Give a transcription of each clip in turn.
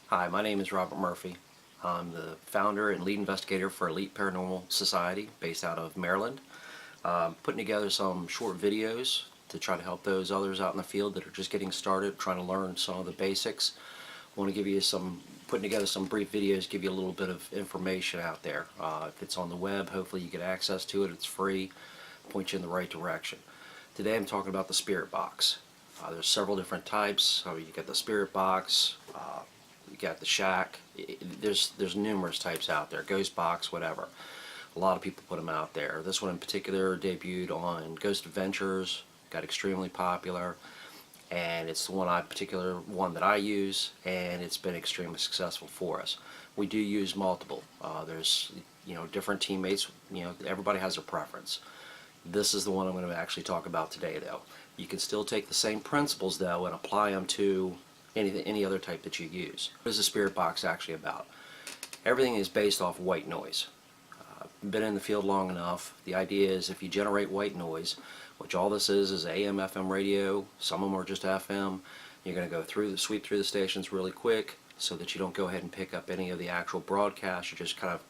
Hi, my name is Robert Murphy. I'm the founder and lead investigator for Elite Paranormal Society based out of Maryland. Putting together some short videos to try to help those others out in the field that are just getting started, trying to learn some of the basics. I want to give you putting together some brief videos, give you a little bit of information out there. If it's on the web, hopefully you get access to it. It's free, point you in the right direction. Today I'm talking about the spirit box. There's several different types. You get the spirit box, you got the shack. There's numerous types out there. Ghost box, whatever. A lot of people put them out there. This one in particular debuted on Ghost Adventures, got extremely popular, and it's the particular one that I use, and it's been extremely successful for us. We do use multiple. There's different teammates. Everybody has their preference. This is the one I'm going to actually talk about today, though. You can still take the same principles, though, and apply them to any other type that you use. What is the spirit box actually about? Everything is based off white noise. Been in the field long enough. The idea is if you generate white noise, which all this is AM, FM radio, some of them are just FM, you're going to go sweep through the stations really quick so that you don't go ahead and pick up any of the actual broadcast. You just kind of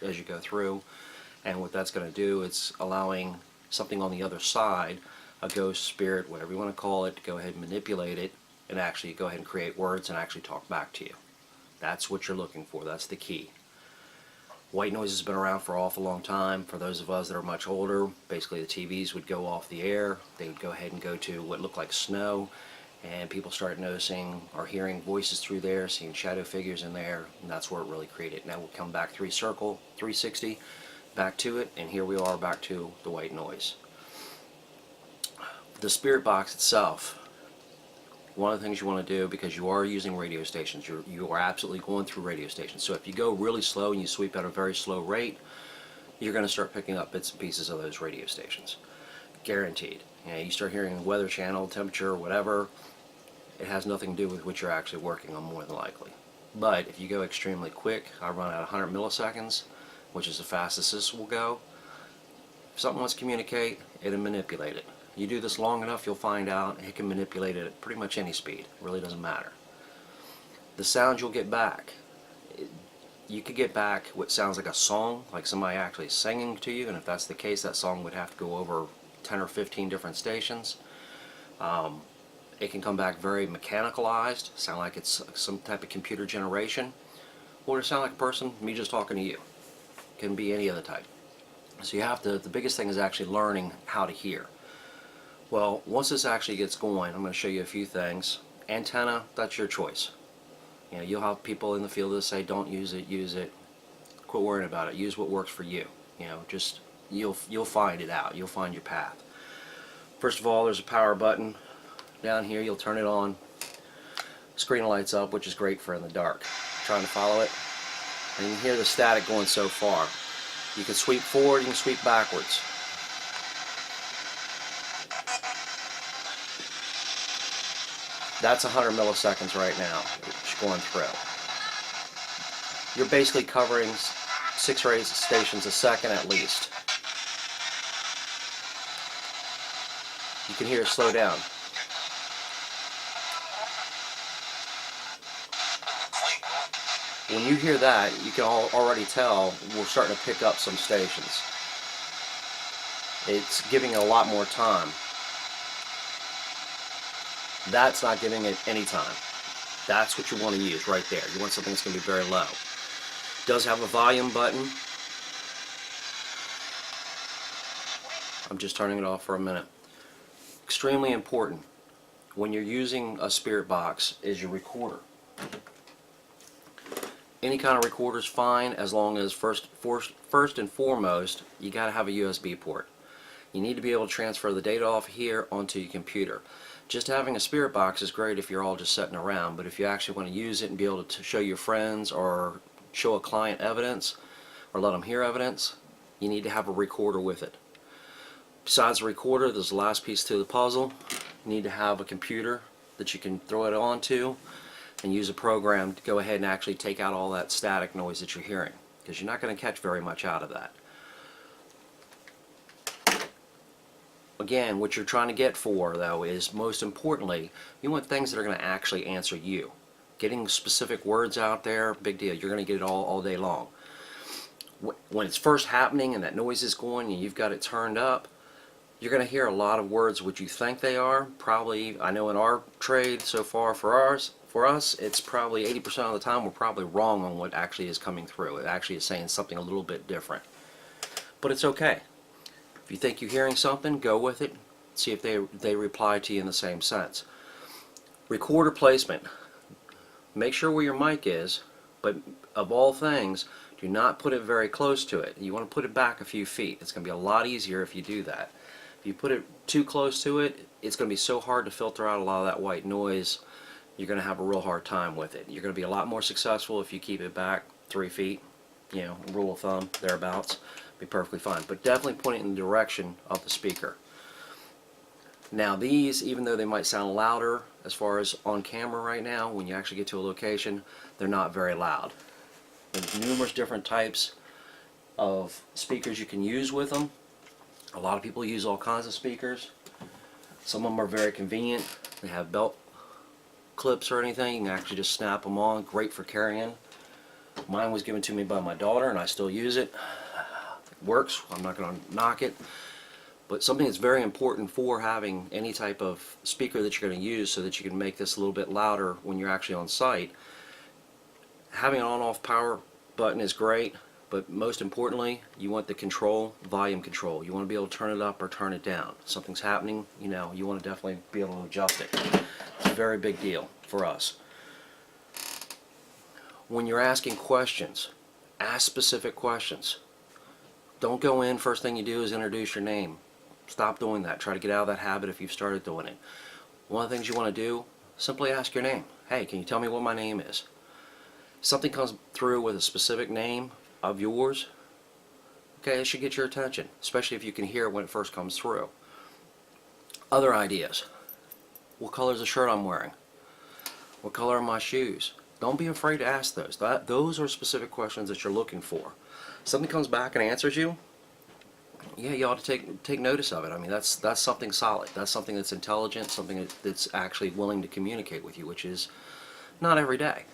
as you go through, and what that's going to do, it's allowing something on the other side, a ghost, spirit, whatever you want to call it, to go ahead and manipulate it and actually go ahead and create words and actually talk back to you. That's what you're looking for. That's the key. White noise has been around for an awful long time. For those of us that are much older, basically the TVs would go off the air. They would go ahead and go to what looked like snow, and people started noticing or hearing voices through there, seeing shadow figures in there, and that's where it really created. Now we'll come back 360, back to it, and here we are back to the white noise. The spirit box itself, one of the things you want to do, because you are using radio stations, you are absolutely going through radio stations. So if you go really slow and you sweep at a very slow rate, you're going to start picking up bits and pieces of those radio stations. Guaranteed. You start hearing the weather channel, temperature, whatever, it has nothing to do with what you're actually working on, more than likely. But if you go extremely quick, I run at 100 milliseconds, which is the fastest this will go. If something wants to communicate, it'll manipulate it. You do this long enough, you'll find out it can manipulate it at pretty much any speed. It really doesn't matter. The sound you'll get back, you could get back what sounds like a song, like somebody actually singing to you, and if that's the case, that song would have to go over 10 or 15 different stations. It can come back very mechanicalized, sound like it's some type of computer generation, or it sound like a person, me just talking to you. It can be any other type. So you have to, the biggest thing is actually learning how to hear. Well, once this actually gets going, I'm going to show you a few things. Antenna, that's your choice. You'll have people in the field that say, don't use it, use it. Quit worrying about it. Use what works for you. Just you'll find it out. You'll find your path. First of all, there's a power button down here. You'll turn it on. Screen lights up, which is great for in the dark. Trying to follow it, and you can hear the static going so far. You can sweep forward. You can sweep backwards. That's 100 milliseconds right now, it's going through. You're basically covering 6 or 8 stations a second at least. You can hear it slow down. When you hear that, you can already tell we're starting to pick up some stations. It's giving it a lot more time. That's not giving it any time. That's what you want to use right there. You want something that's going to be very low. It does have a volume button. I'm just turning it off for a minute. Extremely important when you're using a spirit box is your recorder. Any kind of recorder is fine, as long as first and foremost, you got to have a USB port. You need to be able to transfer the data off here onto your computer. Just having a spirit box is great if you're all just sitting around, but if you actually want to use it and be able to show your friends or show a client evidence or let them hear evidence, you need to have a recorder with it. Besides the recorder, there's the last piece to the puzzle. You need to have a computer that you can throw it onto and use a program to go ahead and actually take out all that static noise that you're hearing, because you're not going to catch very much out of that. Again, what you're trying to get for, though, is most importantly, you want things that are going to actually answer you. Getting specific words out there, big deal. You're going to get it all day long. When it's first happening and that noise is going and you've got it turned up, you're going to hear a lot of words which you think they are. Probably, I know in our trade so far for us, it's probably 80% of the time we're probably wrong on what actually is coming through. It actually is saying something a little bit different. But it's okay. If you think you're hearing something, go with it. See if they reply to you in the same sense. Recorder placement. Make sure where your mic is, but of all things, do not put it very close to it. You want to put it back a few feet. It's going to be a lot easier if you do that. If you put it too close to it, it's going to be so hard to filter out a lot of that white noise. You're going to have a real hard time with it. You're going to be a lot more successful if you keep it back 3 feet, you know, rule of thumb, thereabouts. Be perfectly fine. But definitely point it in the direction of the speaker. Now these, even though they might sound louder as far as on camera right now, when you actually get to a location, they're not very loud. There's numerous different types of speakers you can use with them. A lot of people use all kinds of speakers. Some of them are very convenient. They have belt clips or anything. You can actually just snap them on. Great for carrying. Mine was given to me by my daughter and I still use it. It works. I'm not going to knock it. But something that's very important for having any type of speaker that you're going to use so that you can make this a little bit louder when you're actually on site. Having an on-off power button is great, but most importantly, you want the control, volume control. You want to be able to turn it up or turn it down. If something's happening, you know, you want to definitely be able to adjust it. It's a very big deal for us. When you're asking questions, ask specific questions. Don't go in, first thing you do is introduce your name. Stop doing that. Try to get out of that habit if you've started doing it. One of the things you want to do, simply ask your name. Hey, can you tell me what my name is? If something comes through with a specific name of yours, okay, it should get your attention, especially if you can hear it when it first comes through. Other ideas. What color is the shirt I'm wearing? What color are my shoes? Don't be afraid to ask those. Those are specific questions that you're looking for. If something comes back and answers you, yeah, you ought to take notice of it. I mean, that's something solid. That's something that's intelligent, something that's actually willing to communicate with you, which is not every day.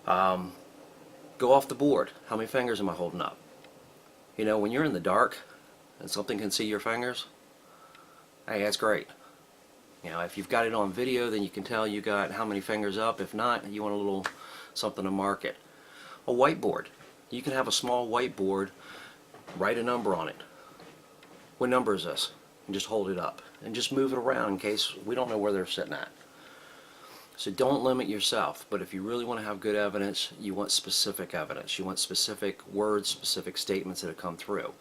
Go off the board. How many fingers am I holding up? You know, when you're in the dark and something can see your fingers, hey, that's great. You know, if you've got it on video, then you can tell you got how many fingers up. If not, you want a little something to mark it. A whiteboard. You can have a small whiteboard, write a number on it. What number is this? And just hold it up. And just move it around in case we don't know where they're sitting at. So don't limit yourself. But if you really want to have good evidence, you want specific evidence. You want specific words, specific statements that have come through.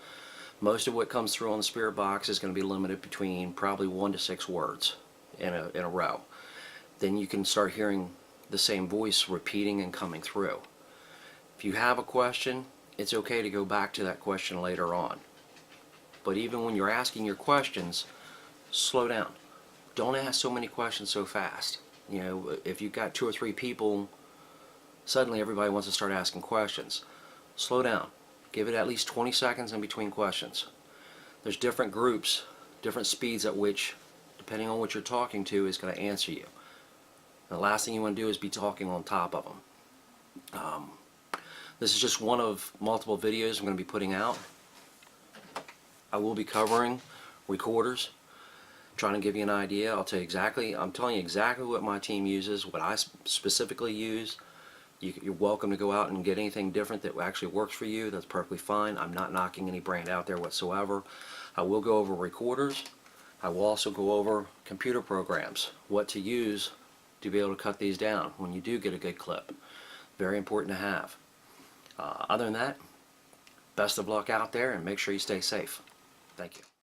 Most of what comes through on the spirit box is going to be limited between probably 1 to 6 words in a row. Then you can start hearing the same voice repeating and coming through. If you have a question, it's okay to go back to that question later on. But even when you're asking your questions, slow down. Don't ask so many questions so fast. You know, if you've got 2 or 3 people, suddenly everybody wants to start asking questions. Slow down. Give it at least 20 seconds in between questions. There's different groups, different speeds at which, depending on what you're talking to, is going to answer you. The last thing you want to do is be talking on top of them. This is just one of multiple videos I'm going to be putting out. I will be covering recorders, trying to give you an idea. I'm telling you exactly what my team uses, what I specifically use. You're welcome to go out and get anything different that actually works for you. That's perfectly fine. I'm not knocking any brand out there whatsoever. I will go over recorders. I will also go over computer programs, what to use to be able to cut these down when you do get a good clip. Very important to have. Other than that, best of luck out there and make sure you stay safe. Thank you.